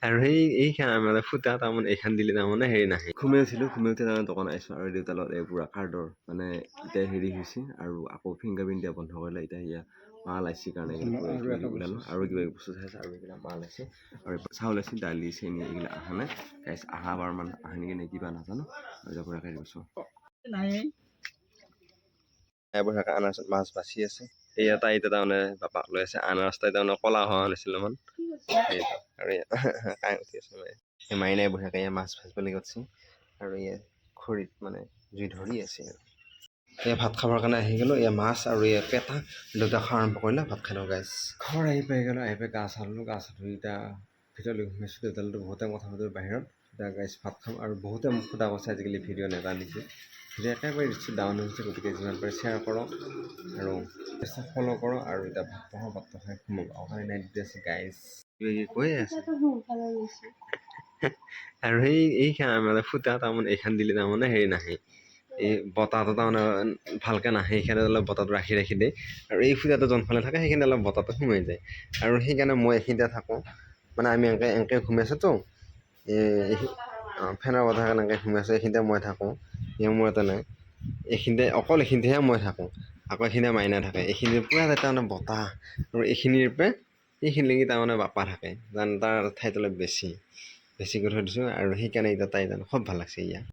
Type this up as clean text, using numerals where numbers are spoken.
আৰু এই মানে ফুটা তাৰমানে এইখান দিলে তাৰমানে হেৰি নাহে ঘুমাই উঠিলোঁ ঘুমাই উঠি তাৰমানে দোকান আহিছোঁ আৰু দেউতাৰ লগত এই পুৰা কাৰ্ডৰ মানে এতিয়া হেৰি হৈছে আৰু আকৌ ফিংগাৰ প্ৰিণ্ট দিয়া বন্ধ কৰিলে এতিয়া ইয়াত মাল আহিছে কাৰণে ওলালোঁ আৰু কিবা বস্তু চাইছে আৰু এইবিলাক মাল আছে আৰু চাউল আছে দালি চেনি এইবিলাক অহা নাই অহা বাৰ মান আহে নেকি নে কিবা নাজানো আৰু পুৰা খাই গৈছোঁ বঢ়িয়াকৈ আনাৰস মাছ বাচি আছে এই এটা এতিয়া তাৰমানে বাপাক লৈ আছে আনাৰস তাৰমানে ক'লা হোৱা নাছিল মান আৰু কাই উঠি আছে সেই মাইনাই বঢ়িয়াকৈ মাছ ভাজিবলৈ গৈছে আৰু ইয়াত খৰিত মানে জুই ধৰি আছে আৰু এই ভাত খাবৰ কাৰণে আহি গ'লোঁ এয়া মাছ আৰু এই পেটা দেউতা খোৱা আৰম্ভ কৰিলে ভাত খালোঁ গাইছ ঘৰ আহি পাই গ'লোঁ আহি পাই গা চা ধুলোঁ গা চা ধুই এতিয়া ভিতৰলৈ সোমাইছোঁ দেউতালটো বহুতে কথা পাতিলোঁ বাহিৰত এতিয়া গাইছ ভাত খাম আৰু বহুতে মোক সোধা কৈছে আজিকালি ভিডিঅ' নেটানিছে ভিডিঅ' একেবাৰে ৰিচি ডাউন হৈছে গতিকে যিমান পাৰে শ্বেয়াৰ কৰক আৰু ফ'ল' কৰক আৰু এতিয়া ভাত পঢ়াওঁ ভাতটো খাই সোমাব অহাই নাইট ডিউটি আছে গাইছ কিবা কৈয়ে আছে আৰু এই মানে ফুটা তাৰমানে এইখান দিলে তাৰমানে হেৰি নাহে এই বতাহটো তাৰমানে ভালকৈ নাহে সেইকাৰণে অলপ বতাহটো ৰাখি দিয়ে আৰু এই ফুটাটো যোনফালে থাকে সেইখিনি অলপ বতাহটো সোমাই যায় আৰু সেইকাৰণে মই এইখিনিতে থাকোঁ মানে আমি এনেকৈ ঘুমাইছোঁতো এই ফেনৰ বতাহ এনেকৈ ঘুমাইছোঁ এইখিনিতে মই থাকোঁ মোৰ এটা নাই এইখিনিতে অকল এইখিনিতেহে মই থাকোঁ আকৌ এইখিনিতে মাইনা থাকে এইখিনি পূৰা তাৰমানে বতাহ আৰু এইখিনিৰ পৰা এইখিনিলৈকে তাৰমানে বাপা থাকে তাৰ ঠাইত অলপ বেছিকৈ থৈ দিছোঁ আৰু সেইকাৰণে এতিয়া তাই খুব ভাল লাগছে ইয়াত